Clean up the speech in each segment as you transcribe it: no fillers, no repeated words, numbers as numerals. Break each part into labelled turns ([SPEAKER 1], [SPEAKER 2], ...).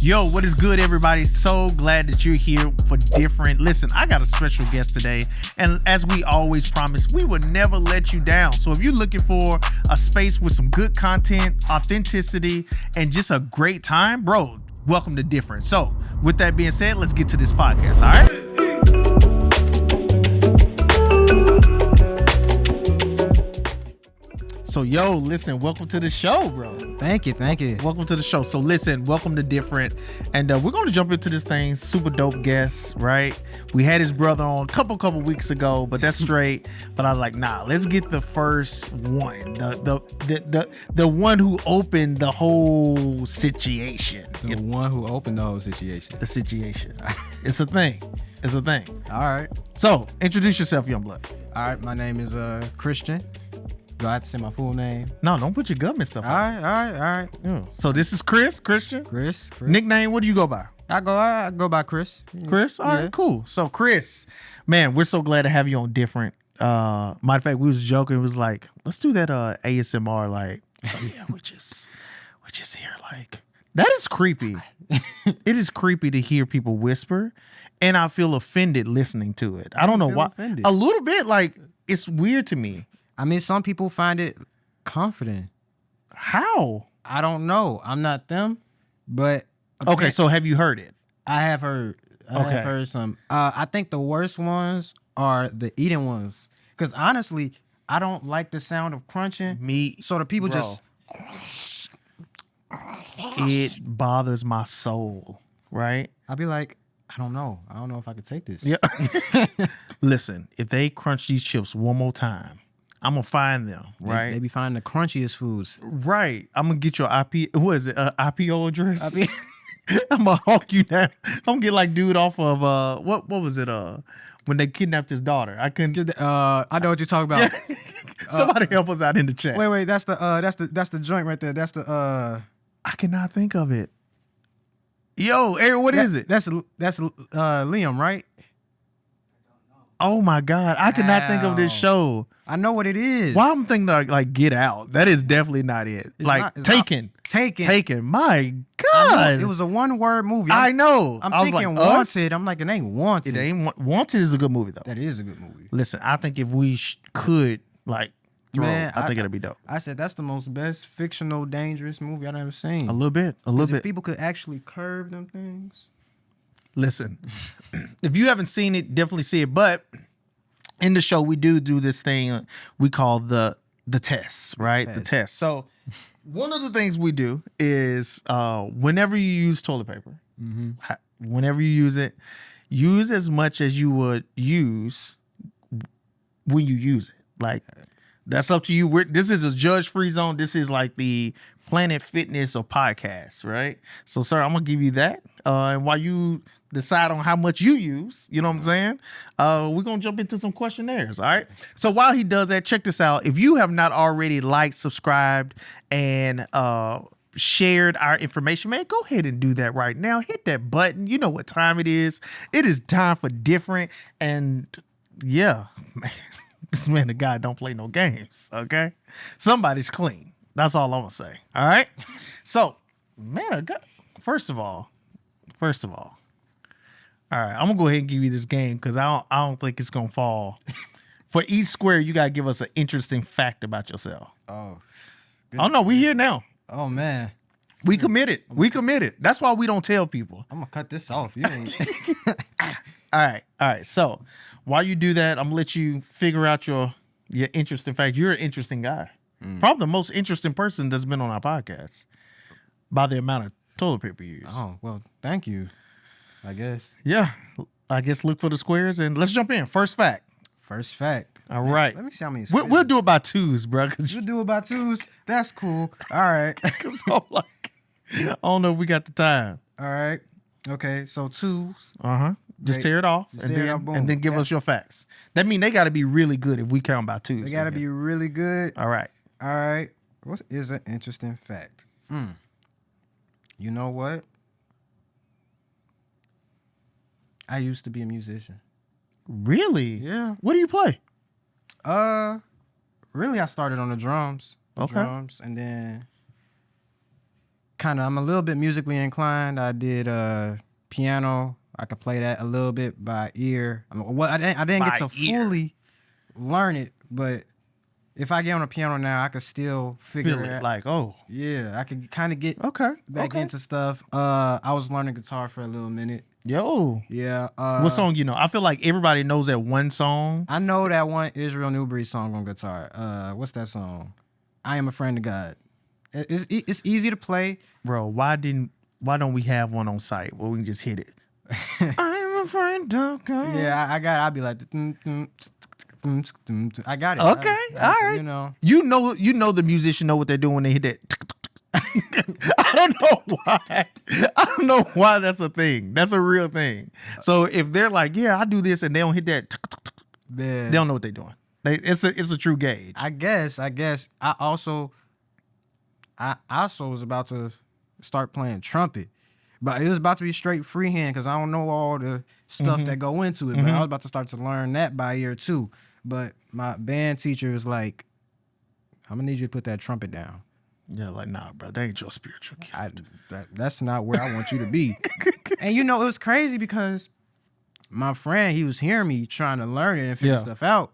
[SPEAKER 1] Yo, what is good, everybody? So glad that you're here for different. Listen, I got a special guest today, and as we always promise, we would never let you down. So if you're looking for a space with some good content, authenticity, and just a great time, bro, welcome to Different. So with that being said, let's get to this podcast, all right? So, yo, listen, welcome to the show, bro.
[SPEAKER 2] Thank you.
[SPEAKER 1] Welcome to the show. So, listen, welcome to Different. And we're going to jump into this thing. Super dope guest, right? We had his brother on a couple weeks ago, but that's straight. But I was like, nah, let's get the first one. The one who opened the whole situation.
[SPEAKER 2] The one who opened the whole situation.
[SPEAKER 1] The situation. It's a thing.
[SPEAKER 2] All right.
[SPEAKER 1] So, introduce yourself, young blood.
[SPEAKER 2] All right. My name is Christian. Do I have to say my full name?
[SPEAKER 1] No, don't put your government stuff
[SPEAKER 2] All right.
[SPEAKER 1] Yeah. So this is Christian.
[SPEAKER 2] Chris.
[SPEAKER 1] Nickname, what do you go by?
[SPEAKER 2] I go by Chris.
[SPEAKER 1] Chris? All right, cool. So Chris, man, we're so glad to have you on Different. Matter of fact, we was joking. It was like, let's do that ASMR, like, so yeah, we just hear like, that is creepy. It is creepy to hear people whisper, and I feel offended listening to it. I don't know why.
[SPEAKER 2] Offended?
[SPEAKER 1] A little bit, like, it's weird to me.
[SPEAKER 2] I mean, some people find it comforting.
[SPEAKER 1] How?
[SPEAKER 2] I don't know. I'm not them, but
[SPEAKER 1] Okay, so have you heard it?
[SPEAKER 2] I have heard. I have heard some. I think the worst ones are the eating ones, because honestly, I don't like the sound of crunching.
[SPEAKER 1] Me,
[SPEAKER 2] So the people
[SPEAKER 1] bro.
[SPEAKER 2] just.
[SPEAKER 1] It bothers my soul, right?
[SPEAKER 2] I'll be like, I don't know if I could take this.
[SPEAKER 1] Yeah. Listen, if they crunch these chips one more time, I'm gonna find them, right?
[SPEAKER 2] They be finding the crunchiest foods.
[SPEAKER 1] Right. I'm gonna get your IPO address. I'm gonna hawk you down. I'm gonna get like dude off of what was it? When they kidnapped his daughter. I couldn't.
[SPEAKER 2] I know what you're talking about.
[SPEAKER 1] Somebody help us out in the chat.
[SPEAKER 2] Wait, that's the joint right there. That's the
[SPEAKER 1] I cannot think of it. Yo, Aaron, what is it?
[SPEAKER 2] That's Liam, right?
[SPEAKER 1] Oh my God, I cannot think of this show.
[SPEAKER 2] I know what it is.
[SPEAKER 1] Why I'm thinking like Get Out. That is definitely not it.
[SPEAKER 2] It's
[SPEAKER 1] Taken. My God.
[SPEAKER 2] It was a one-word movie.
[SPEAKER 1] I know.
[SPEAKER 2] I'm
[SPEAKER 1] I was
[SPEAKER 2] thinking
[SPEAKER 1] like,
[SPEAKER 2] Wanted. I'm like, it ain't Wanted.
[SPEAKER 1] It ain't Wanted is a good movie though.
[SPEAKER 2] That is a good movie.
[SPEAKER 1] Listen, I think if we could like throw,
[SPEAKER 2] Man,
[SPEAKER 1] I think it'd be dope.
[SPEAKER 2] I said that's the most best fictional dangerous movie I've ever seen.
[SPEAKER 1] A little bit.
[SPEAKER 2] If people could actually curve them things.
[SPEAKER 1] Listen, if you haven't seen it, definitely see it. But in the show, we do this thing we call the test, right? The test. So one of the things we do is whenever you use toilet paper, whenever you use it, use as much as you would use when you use it. Like, that's up to you. This is a judge-free zone. This is like the Planet Fitness or podcast, right? So, sir, I'm going to give you that. And while you decide on how much you use, you know what I'm saying? We're going to jump into some questionnaires, all right? So while he does that, check this out. If you have not already liked, subscribed, and shared our information, man, go ahead and do that right now. Hit that button. You know what time it is. It is time for Different. And yeah, man, this man, the guy don't play no games, okay? Somebody's clean. That's all I'm going to say, all right? So, man, first of all, all right, I'm gonna go ahead and give you this game because I don't think it's gonna fall. For each square, you gotta give us an interesting fact about yourself.
[SPEAKER 2] Oh
[SPEAKER 1] no, we here now.
[SPEAKER 2] Oh man,
[SPEAKER 1] we committed. That's why we don't tell people.
[SPEAKER 2] I'm gonna cut this off. You ain't.
[SPEAKER 1] All right. So while you do that, I'm gonna let you figure out your interesting fact. You're an interesting guy. Probably the most interesting person that's been on our podcast by the amount of toilet paper you use.
[SPEAKER 2] Oh well, thank you. I guess.
[SPEAKER 1] Yeah. I guess look for the squares and let's jump in. First fact. All right.
[SPEAKER 2] Let me see how many.
[SPEAKER 1] We'll do it by twos, bro.
[SPEAKER 2] You do it by twos. That's cool. All right.
[SPEAKER 1] Cause I'm like, I don't know if we got the time.
[SPEAKER 2] All right. Okay. So twos.
[SPEAKER 1] Just tear it off and then give us your facts. That mean they got to be really good if we count by twos.
[SPEAKER 2] They got to be really good.
[SPEAKER 1] All right.
[SPEAKER 2] What is an interesting fact? You know what? I used to be a musician.
[SPEAKER 1] Really?
[SPEAKER 2] Yeah.
[SPEAKER 1] What do you play?
[SPEAKER 2] Really, I started on the drums.
[SPEAKER 1] Okay.
[SPEAKER 2] And then I'm a little bit musically inclined. I did piano. I could play that a little bit by ear. I didn't get to fully learn it, but if I get on a piano now, I could still feel it.
[SPEAKER 1] Like, oh,
[SPEAKER 2] yeah, I could kind of get back into stuff. I was learning guitar for a little minute.
[SPEAKER 1] Yo,
[SPEAKER 2] yeah.
[SPEAKER 1] What song you know? I feel like everybody knows that one song.
[SPEAKER 2] I know that one Israel Newbury song on guitar. What's that song? I Am a Friend of God. It's easy to play,
[SPEAKER 1] bro. Why don't we have one on site where we can just hit it? I'm a friend of God.
[SPEAKER 2] Yeah, I got it. I'll be like, I got it.
[SPEAKER 1] Okay, all right. You know the musician know what they're doing when they hit that. I don't know why. I don't know why that's a thing. That's a real thing. So if they're like, yeah, I do this, and they don't hit that, they don't know what they're doing. It's a true gauge.
[SPEAKER 2] I guess. I also was about to start playing trumpet, but it was about to be straight freehand because I don't know all the stuff that go into it. But I was about to start to learn that by ear too. But my band teacher was like, "I'm gonna need you to put that trumpet down."
[SPEAKER 1] Yeah, like, nah, bro, that ain't your spiritual gift.
[SPEAKER 2] That's not where I want you to be. And it was crazy because my friend, he was hearing me trying to learn it and figure stuff out.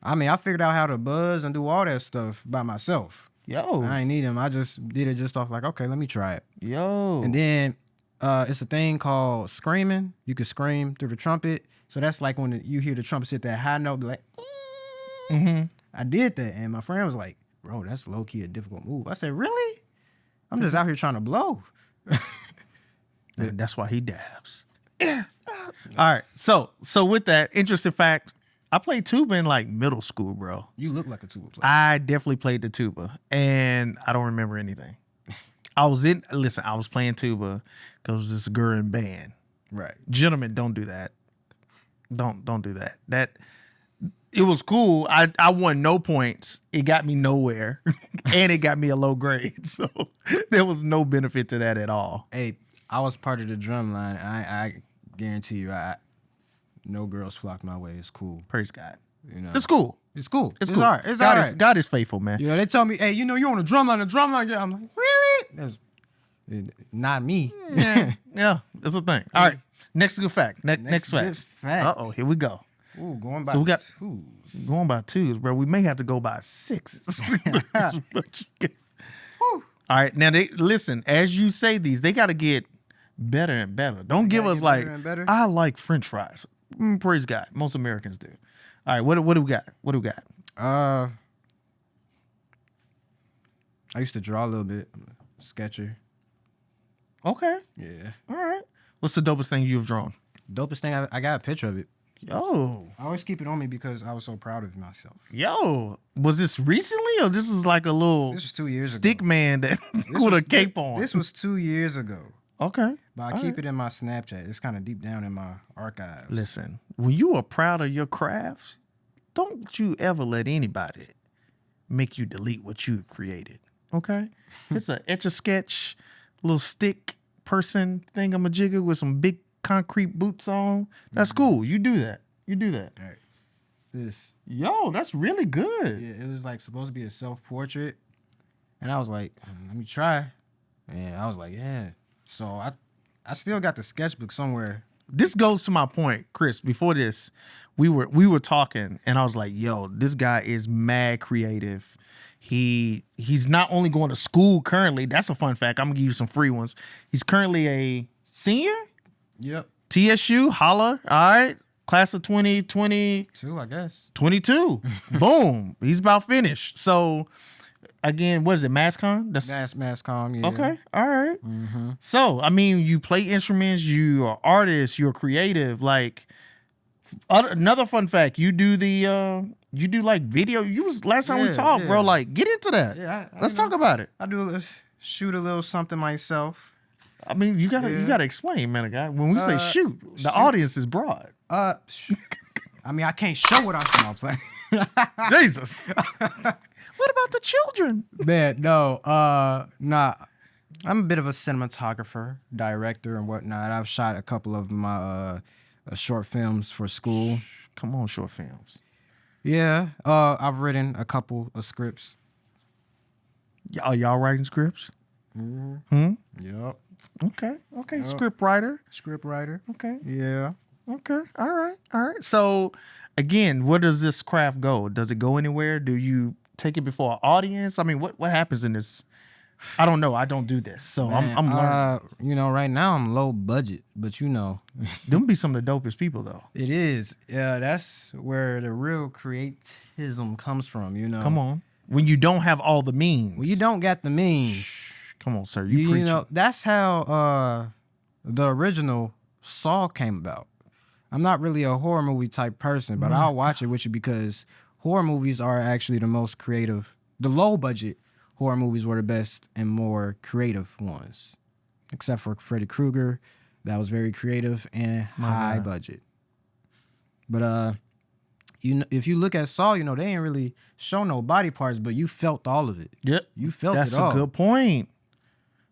[SPEAKER 2] I mean, I figured out how to buzz and do all that stuff by myself.
[SPEAKER 1] Yo.
[SPEAKER 2] I ain't need him. I just did it just off like, okay, let me try it.
[SPEAKER 1] Yo.
[SPEAKER 2] And then it's a thing called screaming. You can scream through the trumpet. So that's like when you hear the trumpet hit that high note, like, I did that. And my friend was like, bro, that's low-key a difficult move. I said, really? I'm just out here trying to blow.
[SPEAKER 1] That's why he dabs. Yeah. All right. So with that, interesting fact, I played tuba in like middle school, bro.
[SPEAKER 2] You look like a tuba player.
[SPEAKER 1] I definitely played the tuba, and I don't remember anything. I was playing tuba because this girl in band.
[SPEAKER 2] Right.
[SPEAKER 1] Gentlemen, don't do that. Don't do that. It was cool. I won no points. It got me nowhere, and it got me a low grade. So there was no benefit to that at all.
[SPEAKER 2] Hey, I was part of the drum line. I guarantee you, no girls flocked my way. It's cool.
[SPEAKER 1] Praise God.
[SPEAKER 2] It's cool. It's cool. It's cool. It's all right.
[SPEAKER 1] God is faithful, man.
[SPEAKER 2] They tell me, hey, you're on a drum line. Yeah. I'm like, really? That's not me.
[SPEAKER 1] Yeah, that's the thing. All right. Next good fact. Next fact. Uh-oh, here we go.
[SPEAKER 2] Ooh, going by twos.
[SPEAKER 1] Going by twos, bro. We may have to go by sixes. All right. Now, listen, as you say these, they got to get better and better. Don't give us like, I like French fries. Praise God. Most Americans do. All right. What do we got?
[SPEAKER 2] I used to draw a little bit. I'm a sketcher.
[SPEAKER 1] Okay.
[SPEAKER 2] Yeah.
[SPEAKER 1] All right. What's the dopest thing you've drawn?
[SPEAKER 2] Dopest thing, I got a picture of it.
[SPEAKER 1] Yo.
[SPEAKER 2] I always keep it on me because I was so proud of myself.
[SPEAKER 1] Yo. Was this recently or this is like a little
[SPEAKER 2] This was 2 years ago.
[SPEAKER 1] Stick man that with a cape on?
[SPEAKER 2] This was 2 years ago.
[SPEAKER 1] Okay.
[SPEAKER 2] But I keep it in my Snapchat. It's kind of deep down in my archives.
[SPEAKER 1] Listen, when you are proud of your crafts, don't you ever let anybody make you delete what you've created. Okay? It's an Etch-a-Sketch, little stick person thingamajigger with some big concrete boots on. That's cool. You do that.
[SPEAKER 2] All right.
[SPEAKER 1] Yo, that's really good.
[SPEAKER 2] Yeah, it was like supposed to be a self-portrait. And I was like, let me try. And I was like, yeah. So I still got the sketchbook somewhere.
[SPEAKER 1] This goes to my point, Chris. Before this, we were talking, and I was like, yo, this guy is mad creative. He's not only going to school currently. That's a fun fact. I'm gonna give you some free ones. He's currently a senior.
[SPEAKER 2] Yep.
[SPEAKER 1] TSU, holla. All right. Class of 2022,
[SPEAKER 2] I guess.
[SPEAKER 1] 22. Boom. He's about finished. So again, what is it? MassCon? That's
[SPEAKER 2] MassCon, yeah.
[SPEAKER 1] Okay. All right.
[SPEAKER 2] Mm-hmm.
[SPEAKER 1] So, I mean, you play instruments, you are artist, you're creative. Like, another fun fact, you do like video. Last time we talked, bro. Like, get into that.
[SPEAKER 2] Yeah.
[SPEAKER 1] Let's talk about it.
[SPEAKER 2] I shoot a little something myself.
[SPEAKER 1] I mean, you gotta explain, man, guy. When we say shoot, the audience is broad.
[SPEAKER 2] I mean, I can't show what I'm playing.
[SPEAKER 1] Jesus. What about the children?
[SPEAKER 2] Man, no. Nah. I'm a bit of a cinematographer, director, and whatnot. I've shot a couple of my short films for school.
[SPEAKER 1] Come on, short films.
[SPEAKER 2] Yeah. I've written a couple of scripts.
[SPEAKER 1] Are y'all writing scripts?
[SPEAKER 2] Yep.
[SPEAKER 1] Okay. Script writer.
[SPEAKER 2] Script writer.
[SPEAKER 1] Okay.
[SPEAKER 2] Yeah.
[SPEAKER 1] Okay. All right. So, again, where does this craft go? Does it go anywhere? Do you take it before an audience? I mean, what happens in this? I don't know. I don't do this, so
[SPEAKER 2] Man,
[SPEAKER 1] I'm learning.
[SPEAKER 2] Right now I'm low budget, but
[SPEAKER 1] Them be some of the dopest people, though.
[SPEAKER 2] it is. Yeah, that's where the real creatism comes from.
[SPEAKER 1] Come on. When you don't have all the means.
[SPEAKER 2] When you don't got the means.
[SPEAKER 1] Come on, sir. You preaching.
[SPEAKER 2] That's how the original Saw came about. I'm not really a horror movie type person, but I'll watch it with you because horror movies are actually the most creative. The low budget horror movies were the best and more creative ones, except for Freddy Krueger. That was very creative and high budget. But if you look at Saw, they ain't really show no body parts, but you felt all of it.
[SPEAKER 1] Yep,
[SPEAKER 2] you felt
[SPEAKER 1] that's
[SPEAKER 2] it all.
[SPEAKER 1] That's a good point.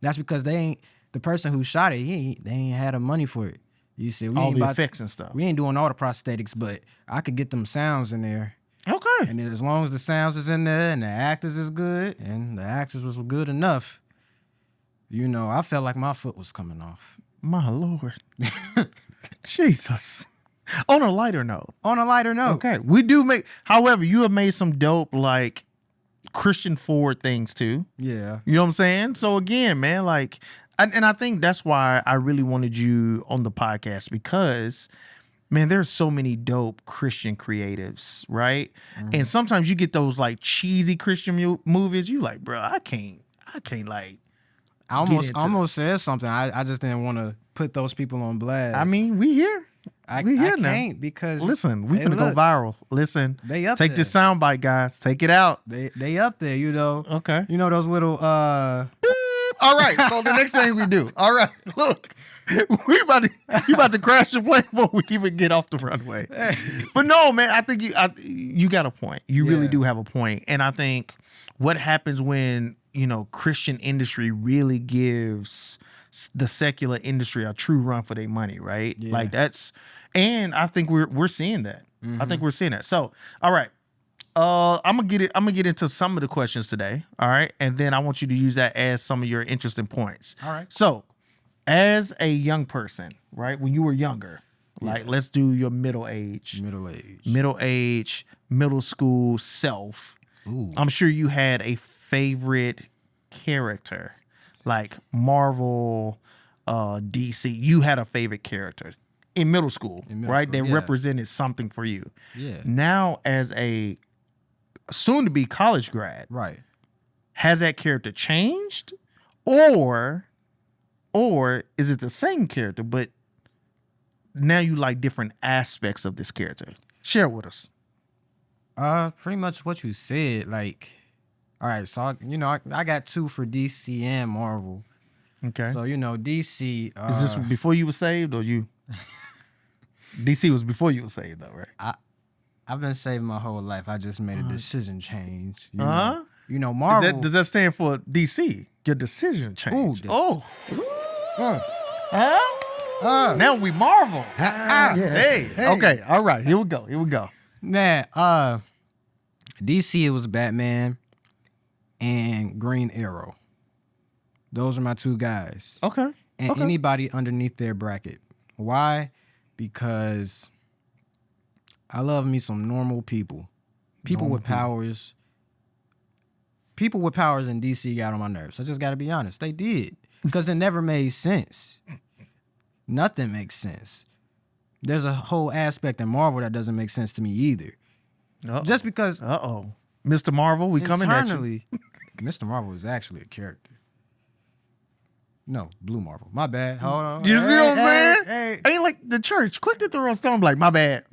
[SPEAKER 2] That's because the person who shot it, they ain't had the money for it. You see,
[SPEAKER 1] all the effects and stuff.
[SPEAKER 2] We ain't doing all the prosthetics, but I could get them sounds in there.
[SPEAKER 1] Okay.
[SPEAKER 2] And as long as the sounds is in there and the actors is good and the actors was good enough, I felt like my foot was coming off.
[SPEAKER 1] My Lord. Jesus. On a lighter note. Okay. We do however, you have made some dope, like, Christian forward things too.
[SPEAKER 2] Yeah.
[SPEAKER 1] You know what I'm saying? So again, man, like, and I think that's why I really wanted you on the podcast because, man, there's so many dope Christian creatives, right? Mm-hmm. And sometimes you get those like cheesy Christian movies. You like, bro, I can't like.
[SPEAKER 2] I almost said something. I just didn't want to put those people on blast.
[SPEAKER 1] I mean, we here. We here now.
[SPEAKER 2] I can't because
[SPEAKER 1] listen, we finna go viral. Listen,
[SPEAKER 2] they up
[SPEAKER 1] take
[SPEAKER 2] there.
[SPEAKER 1] this soundbite, guys. Take it out.
[SPEAKER 2] They up there,
[SPEAKER 1] Okay.
[SPEAKER 2] Those little
[SPEAKER 1] All right. So the next thing we do. All right. Look, you about to crash the plane before we even get off the runway. But no, man, I think you got a point. You really do have a point. And I think what happens when, Christian industry really gives the secular industry a true run for their money, right? Yeah. Like and I think we're seeing that. Mm-hmm. I think we're seeing that. So, all right. I'm gonna get into some of the questions today. All right. And then I want you to use that as some of your interesting points.
[SPEAKER 2] All right.
[SPEAKER 1] So, as a young person, right? When you were younger, like let's do your middle school self.
[SPEAKER 2] Ooh.
[SPEAKER 1] I'm sure you had a favorite character, like Marvel, DC. You had a favorite character in middle school, right? That represented something for you.
[SPEAKER 2] Yeah.
[SPEAKER 1] Now, as a soon-to-be college grad,
[SPEAKER 2] right?
[SPEAKER 1] Has that character changed, or is it the same character, but now you like different aspects of this character? Share with us.
[SPEAKER 2] Pretty much what you said. Like, all right, so I got two for DC and Marvel.
[SPEAKER 1] Okay.
[SPEAKER 2] So DC.
[SPEAKER 1] Is this before you were saved, or you? DC was before you were saved, though, right?
[SPEAKER 2] I've been saved my whole life. I just made a decision change.
[SPEAKER 1] Marvel. Does that stand for DC? Your decision change. Now we Marvel. Hey. Okay. All right. Here we go.
[SPEAKER 2] Man, DC, it was Batman and Green Arrow. Those are my two guys.
[SPEAKER 1] Okay.
[SPEAKER 2] And anybody underneath their bracket. Why? Because I love me some normal people. People with powers. People with powers in DC got on my nerves. I just got to be honest. They did. Because it never made sense. Nothing makes sense. There's a whole aspect in Marvel that doesn't make sense to me either. Just because...
[SPEAKER 1] Mr. Marvel, we coming at you.
[SPEAKER 2] Mr. Marvel is actually a character. No, Blue Marvel. My bad. Hold on.
[SPEAKER 1] You see what I'm saying? Ain't like the church. Quick to throw a stone. Like, my bad.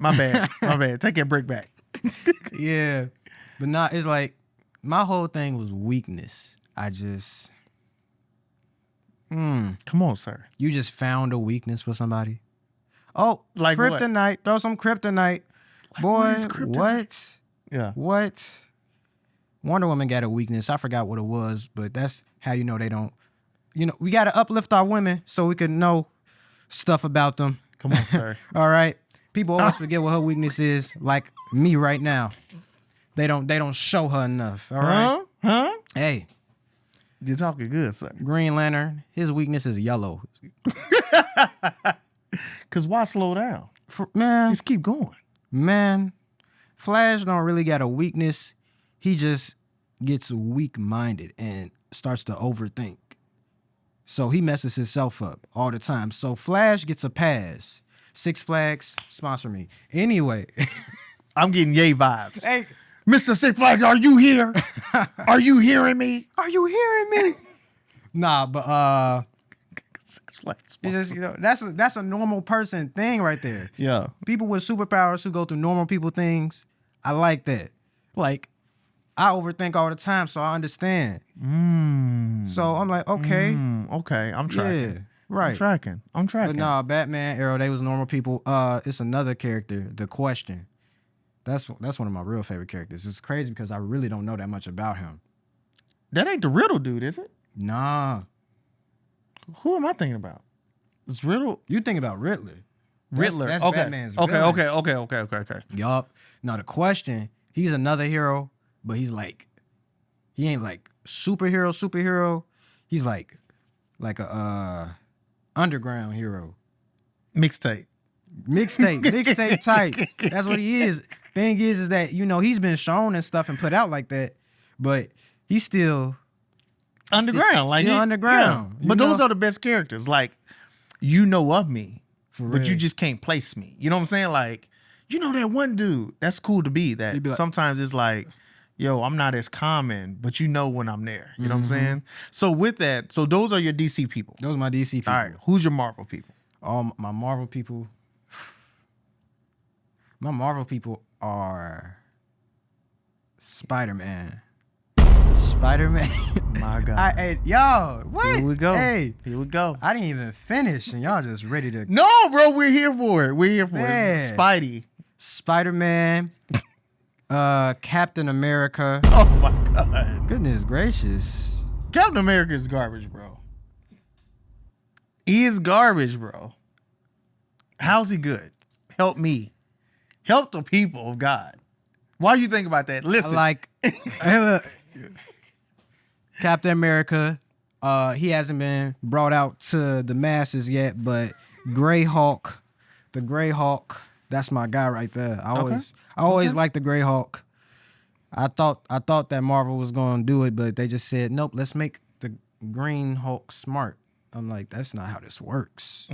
[SPEAKER 1] Take that brick back.
[SPEAKER 2] Yeah. But it's like, my whole thing was weakness. I just...
[SPEAKER 1] Come on, sir.
[SPEAKER 2] You just found a weakness for somebody? Oh,
[SPEAKER 1] like
[SPEAKER 2] kryptonite. What? Throw some kryptonite.
[SPEAKER 1] Like,
[SPEAKER 2] boy,
[SPEAKER 1] what is kryptonite?
[SPEAKER 2] What?
[SPEAKER 1] Yeah.
[SPEAKER 2] What? Wonder Woman got a weakness. I forgot what it was, but that's how you know they don't... we got to uplift our women so we can know stuff about them.
[SPEAKER 1] Come on, sir.
[SPEAKER 2] All right. People always forget what her weakness is, like me right now. They don't show her enough. All right.
[SPEAKER 1] Huh?
[SPEAKER 2] Hey,
[SPEAKER 1] You're talking good, sir.
[SPEAKER 2] Green Lantern, his weakness is yellow.
[SPEAKER 1] Cause why slow down?
[SPEAKER 2] Man,
[SPEAKER 1] Just keep going.
[SPEAKER 2] man, Flash don't really got a weakness. He just gets weak-minded and starts to overthink. So he messes himself up all the time. So Flash gets a pass. Six Flags, sponsor me. Anyway.
[SPEAKER 1] I'm getting yay vibes.
[SPEAKER 2] Hey,
[SPEAKER 1] Mr. Six Flags, are you here? Are you hearing me?
[SPEAKER 2] are you hearing me? Nah, but
[SPEAKER 1] Six Flags.
[SPEAKER 2] it's just, that's a normal person thing right there.
[SPEAKER 1] Yeah.
[SPEAKER 2] People with superpowers who go through normal people things, I like that. Like, I overthink all the time, so I understand. So I'm like, okay.
[SPEAKER 1] Okay, I'm tracking.
[SPEAKER 2] Yeah, right.
[SPEAKER 1] I'm tracking.
[SPEAKER 2] But nah, Batman, Arrow, they was normal people. It's another character, The Question. That's one of my real favorite characters. It's crazy because I really don't know that much about him.
[SPEAKER 1] That ain't the Riddle dude, is it?
[SPEAKER 2] Nah.
[SPEAKER 1] Who am I thinking about? It's Riddle.
[SPEAKER 2] You think about Riddler.
[SPEAKER 1] Riddler.
[SPEAKER 2] That's
[SPEAKER 1] okay.
[SPEAKER 2] Batman's
[SPEAKER 1] Okay.
[SPEAKER 2] villain.
[SPEAKER 1] Okay.
[SPEAKER 2] Yup. Now The Question, he's another hero, but he's like, he ain't like superhero. He's like a underground hero.
[SPEAKER 1] Mixtape
[SPEAKER 2] type. That's what he is. Thing is that, he's been shown and stuff and put out like that, but he's still
[SPEAKER 1] underground.
[SPEAKER 2] Still underground.
[SPEAKER 1] Yeah. But those are the best characters. Like, of me,
[SPEAKER 2] For
[SPEAKER 1] but
[SPEAKER 2] real.
[SPEAKER 1] you just can't place me. You know what I'm saying? Like, that one dude. That's cool to be. That
[SPEAKER 2] be like,
[SPEAKER 1] sometimes it's like, yo, I'm not as common, but when I'm there. You know what I'm saying? So with that, those are your DC people.
[SPEAKER 2] Those are my DC people.
[SPEAKER 1] All right. Who's your Marvel people?
[SPEAKER 2] All my Marvel people. My Marvel people are Spider-Man.
[SPEAKER 1] My God.
[SPEAKER 2] Hey, y'all, what?
[SPEAKER 1] Here we go.
[SPEAKER 2] Hey,
[SPEAKER 1] Here we go.
[SPEAKER 2] I didn't even finish, and y'all just ready to.
[SPEAKER 1] No, bro, we're here for it.
[SPEAKER 2] Man.
[SPEAKER 1] Spidey.
[SPEAKER 2] Spider-Man, Captain America.
[SPEAKER 1] Oh my God.
[SPEAKER 2] Goodness gracious.
[SPEAKER 1] Captain America is garbage, bro. He is garbage, bro. How's he good? Help me. Help the people of God. Why you think about that? Listen.
[SPEAKER 2] Captain America, he hasn't been brought out to the masses yet, but the Gray Hawk, that's my guy right there. I always liked the Gray Hawk. I thought that Marvel was gonna do it, but they just said, nope, let's make the Green Hulk smart. I'm like, that's not how this works.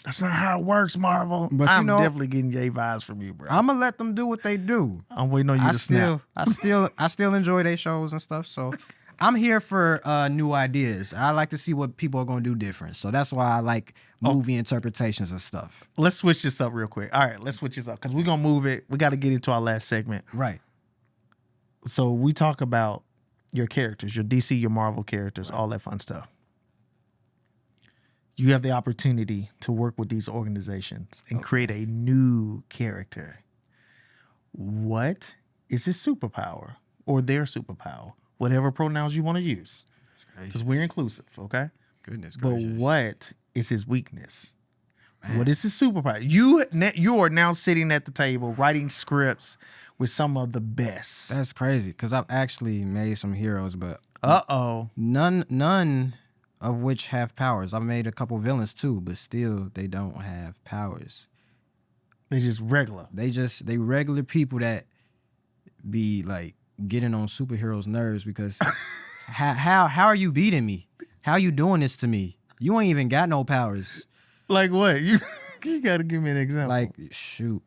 [SPEAKER 1] That's not how it works, Marvel.
[SPEAKER 2] But
[SPEAKER 1] I'm definitely getting J vibes from you, bro.
[SPEAKER 2] I'm gonna let them do what they do.
[SPEAKER 1] I'm waiting on you to snap.
[SPEAKER 2] I still enjoy their shows and stuff. So I'm here for new ideas. I like to see what people are gonna do different. So that's why I like movie interpretations and stuff.
[SPEAKER 1] Let's switch this up real quick. All right, let's switch this up because we're gonna move it. We got to get into our last segment.
[SPEAKER 2] Right.
[SPEAKER 1] So we talk about your characters, your DC, your Marvel characters, all that fun stuff. You have the opportunity to work with these organizations and create a new character. What is his superpower or their superpower? Whatever pronouns you want to use. Because we're inclusive, okay?
[SPEAKER 2] Goodness
[SPEAKER 1] But
[SPEAKER 2] gracious.
[SPEAKER 1] what is his weakness?
[SPEAKER 2] Man.
[SPEAKER 1] What is his superpower? You are now sitting at the table writing scripts with some of the best.
[SPEAKER 2] That's crazy because I've actually made some heroes, but none of which have powers. I've made a couple villains too, but still they don't have powers.
[SPEAKER 1] They just regular.
[SPEAKER 2] They regular people that be like getting on superheroes' nerves because how are you beating me? How you doing this to me? You ain't even got no powers.
[SPEAKER 1] Like what? You gotta give me an example.
[SPEAKER 2] Like, shoot.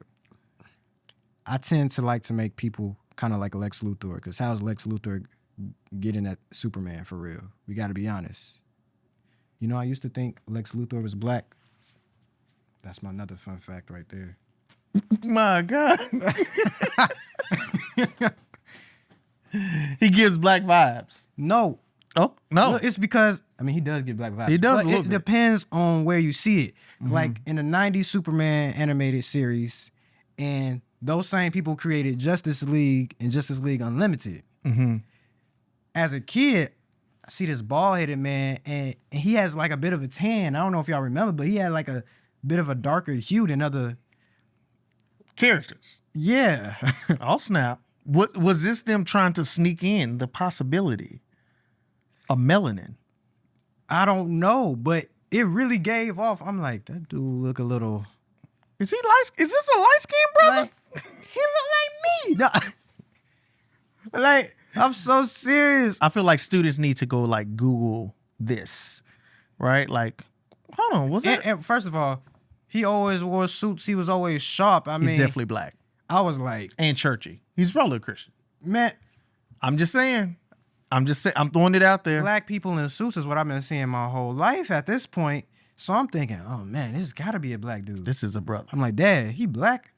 [SPEAKER 2] I tend to like to make people kind of like Lex Luthor, because how's Lex Luthor getting at Superman for real? We gotta be honest. I used to think Lex Luthor was black. That's my another fun fact right there.
[SPEAKER 1] My God. He gives black vibes.
[SPEAKER 2] No.
[SPEAKER 1] Oh, no.
[SPEAKER 2] It's because, he does get black vibes.
[SPEAKER 1] He does
[SPEAKER 2] but
[SPEAKER 1] a little
[SPEAKER 2] it
[SPEAKER 1] bit.
[SPEAKER 2] depends on where you see it. Like in the 90s Superman animated series, and those same people created Justice League and Justice League Unlimited. As a kid, I see this bald-headed man, and he has like a bit of a tan. I don't know if y'all remember, but he had like a bit of a darker hue than other
[SPEAKER 1] characters.
[SPEAKER 2] Yeah.
[SPEAKER 1] I'll snap. What was this them trying to sneak in the possibility or melanin?
[SPEAKER 2] I don't know, but it really gave off. I'm like, that dude look a little.
[SPEAKER 1] Is he light? Is this a light skinned brother?
[SPEAKER 2] Like, he look like me. No. Like, I'm so serious.
[SPEAKER 1] I feel like students need to go like Google this, right? Like, hold on, was it?
[SPEAKER 2] And first of all, he always wore suits. He was always sharp. I mean,
[SPEAKER 1] He's definitely black
[SPEAKER 2] I was like,
[SPEAKER 1] and churchy. He's probably a Christian.
[SPEAKER 2] man,
[SPEAKER 1] I'm just saying. I'm throwing it out there.
[SPEAKER 2] black people in suits is what I've been seeing my whole life at this point. So I'm thinking, oh man, this has got to be a black dude.
[SPEAKER 1] This is a brother.
[SPEAKER 2] I'm like, Dad, he black?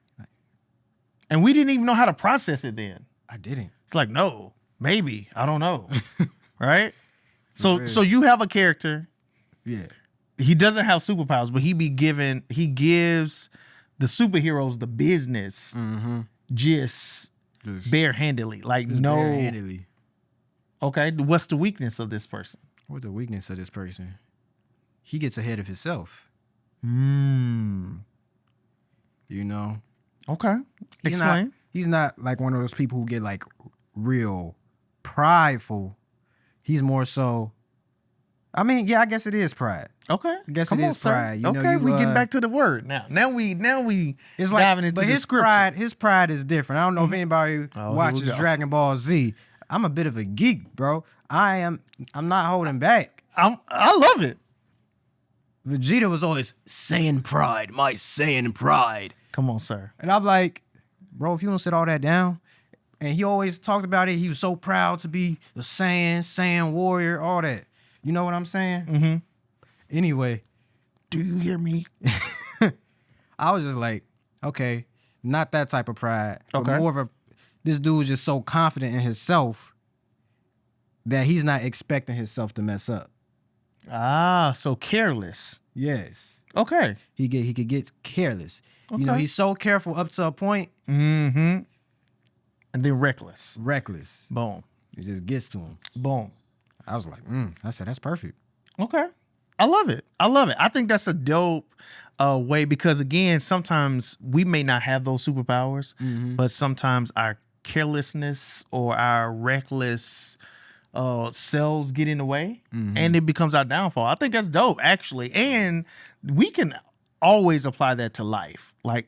[SPEAKER 1] And we didn't even know how to process it then.
[SPEAKER 2] I didn't.
[SPEAKER 1] It's like, no, maybe. I don't know. Right? So
[SPEAKER 2] Yeah.
[SPEAKER 1] so you have a character.
[SPEAKER 2] Yeah.
[SPEAKER 1] He doesn't have superpowers, but he gives the superheroes the business just barehandedly. Like, no.
[SPEAKER 2] Barehandedly.
[SPEAKER 1] Okay. What's the weakness of this person?
[SPEAKER 2] What's the weakness of this person? He gets ahead of himself.
[SPEAKER 1] Hmm.
[SPEAKER 2] You know?
[SPEAKER 1] Okay. Explain.
[SPEAKER 2] He's not like one of those people who get like real prideful. He's more so. I mean, yeah, I guess it is pride.
[SPEAKER 1] Okay.
[SPEAKER 2] I guess
[SPEAKER 1] Come
[SPEAKER 2] it
[SPEAKER 1] on,
[SPEAKER 2] is
[SPEAKER 1] sir.
[SPEAKER 2] pride. You know,
[SPEAKER 1] okay,
[SPEAKER 2] you,
[SPEAKER 1] we getting back to the word now. Now we
[SPEAKER 2] It's
[SPEAKER 1] diving
[SPEAKER 2] like,
[SPEAKER 1] into
[SPEAKER 2] but
[SPEAKER 1] the
[SPEAKER 2] his
[SPEAKER 1] scripture.
[SPEAKER 2] his pride is different. I don't know if anybody
[SPEAKER 1] Oh, here we
[SPEAKER 2] watches
[SPEAKER 1] go.
[SPEAKER 2] Dragon Ball Z. I'm a bit of a geek, bro. I'm not holding back.
[SPEAKER 1] I love it.
[SPEAKER 2] Vegeta was always Saiyan pride, my Saiyan pride.
[SPEAKER 1] Come on, sir.
[SPEAKER 2] And I'm like, bro, if you don't sit all that down. And he always talked about it. He was so proud to be a Saiyan warrior, all that. You know what I'm saying?
[SPEAKER 1] Mm-hmm.
[SPEAKER 2] Anyway,
[SPEAKER 1] Do you hear me?
[SPEAKER 2] I was just like, okay, not that type of pride.
[SPEAKER 1] Okay.
[SPEAKER 2] But more of a, this dude is just so confident in himself that he's not expecting himself to mess up.
[SPEAKER 1] Ah, so careless.
[SPEAKER 2] Yes.
[SPEAKER 1] Okay.
[SPEAKER 2] He could get careless. You know,
[SPEAKER 1] Okay.
[SPEAKER 2] he's so careful up to a point,
[SPEAKER 1] Mm-hmm. And then reckless.
[SPEAKER 2] reckless.
[SPEAKER 1] Boom.
[SPEAKER 2] It just gets to him.
[SPEAKER 1] Boom.
[SPEAKER 2] I was like, I said, that's perfect.
[SPEAKER 1] Okay. I love it. I think that's a dope way because, again, sometimes we may not have those superpowers, but sometimes our carelessness or our reckless selves get in the way and it becomes our downfall. I think that's dope, actually. And we can always apply that to life. Like,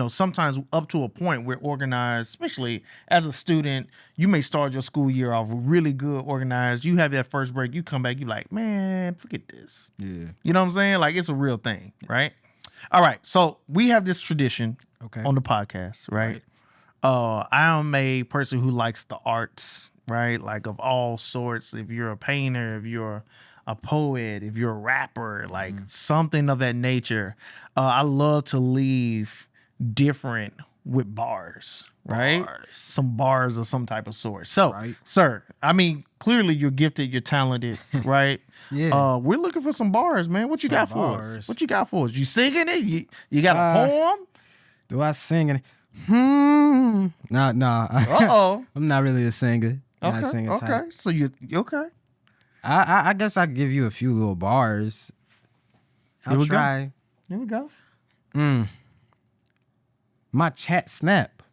[SPEAKER 1] sometimes up to a point we're organized, especially as a student, you may start your school year off really good, organized. You have that first break, you come back, you like, man, forget this.
[SPEAKER 2] Yeah.
[SPEAKER 1] You know what I'm saying? Like, it's a real thing, right? All right. So we have this tradition on the podcast, right? I am a person who likes the arts, right? Like, of all sorts. If you're a painter, if you're a poet, if you're a rapper, like something of that nature. I love to leave different with bars, right? Some bars of some type of sort. So, sir, I mean, clearly you're gifted, you're talented, right?
[SPEAKER 2] Yeah.
[SPEAKER 1] We're looking for some bars, man. What you got for us?
[SPEAKER 2] bars.
[SPEAKER 1] What you got for us? You singing it? You got a poem?
[SPEAKER 2] Do I sing it? Nah.
[SPEAKER 1] Uh-oh.
[SPEAKER 2] I'm not really a singer. Not a singer type.
[SPEAKER 1] Okay. So you okay?
[SPEAKER 2] I guess I'll give you a few little bars.
[SPEAKER 1] Here we go.
[SPEAKER 2] try.
[SPEAKER 1] Here we go.
[SPEAKER 2] My chat snap.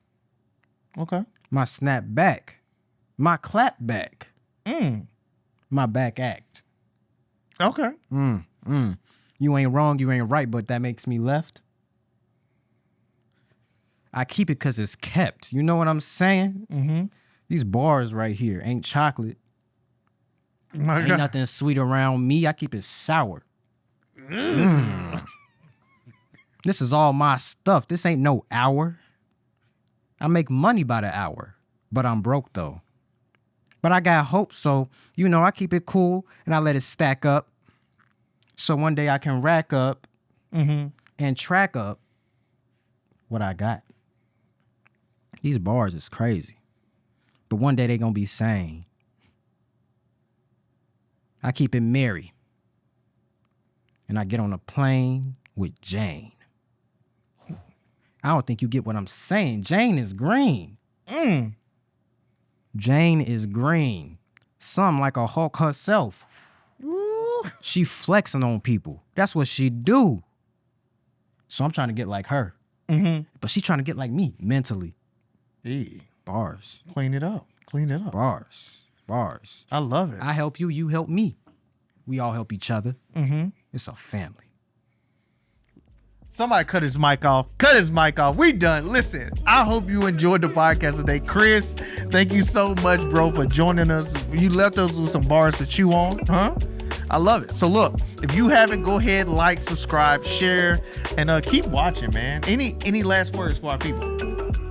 [SPEAKER 1] Okay.
[SPEAKER 2] My snap back. My clap back. My back act.
[SPEAKER 1] Okay.
[SPEAKER 2] You ain't wrong, you ain't right, but that makes me left. I keep it because it's kept. You know what I'm saying?
[SPEAKER 1] Mm-hmm.
[SPEAKER 2] These bars right here ain't chocolate.
[SPEAKER 1] My
[SPEAKER 2] Ain't
[SPEAKER 1] God.
[SPEAKER 2] nothing sweet around me. I keep it sour. This is all my stuff. This ain't no hour. I make money by the hour, but I'm broke though. But I got hope, so, I keep it cool and I let it stack up. So one day I can rack up and track up what I got. These bars is crazy. But one day they gonna be sane. I keep it merry. And I get on a plane with Jane. I don't think you get what I'm saying. Jane is green. Jane is green. Some like a Hulk herself. She flexing on people. That's what she do. So I'm trying to get like her. But she trying to get like me mentally.
[SPEAKER 1] Hey,
[SPEAKER 2] Bars.
[SPEAKER 1] clean it up. Clean it up.
[SPEAKER 2] Bars. Bars.
[SPEAKER 1] I love it.
[SPEAKER 2] I help you, you help me. We all help each other. Mm-hmm. It's a family.
[SPEAKER 1] Somebody cut his mic off. Cut his mic off. We done. Listen, I hope you enjoyed the podcast today. Chris, thank you so much, bro, for joining us. You left us with some bars to chew on. Huh? I love it. So look, if you haven't, go ahead, like, subscribe, share, and keep watching, man. Any last words for our people?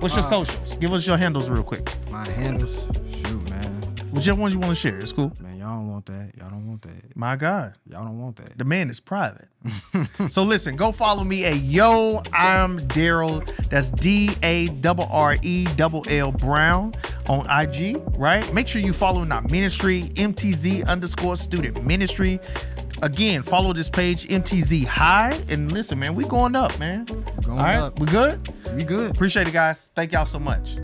[SPEAKER 1] What's your socials? Give us your handles real quick.
[SPEAKER 2] My handles? Shoot, man.
[SPEAKER 1] Whichever ones you want to share. It's cool.
[SPEAKER 2] Man, y'all don't want that. Y'all don't want that.
[SPEAKER 1] My God.
[SPEAKER 2] Y'all don't want that.
[SPEAKER 1] The man is private. So listen, go follow me at Yo I'm Daryl. That's DARRELL Brown on IG, right? Make sure you follow our ministry, MTZ_student ministry. Again, follow this page, MTZ High. And listen, man, we going up, man.
[SPEAKER 2] Going
[SPEAKER 1] All right,
[SPEAKER 2] up.
[SPEAKER 1] we good?
[SPEAKER 2] We good.
[SPEAKER 1] Appreciate it, guys. Thank y'all so much.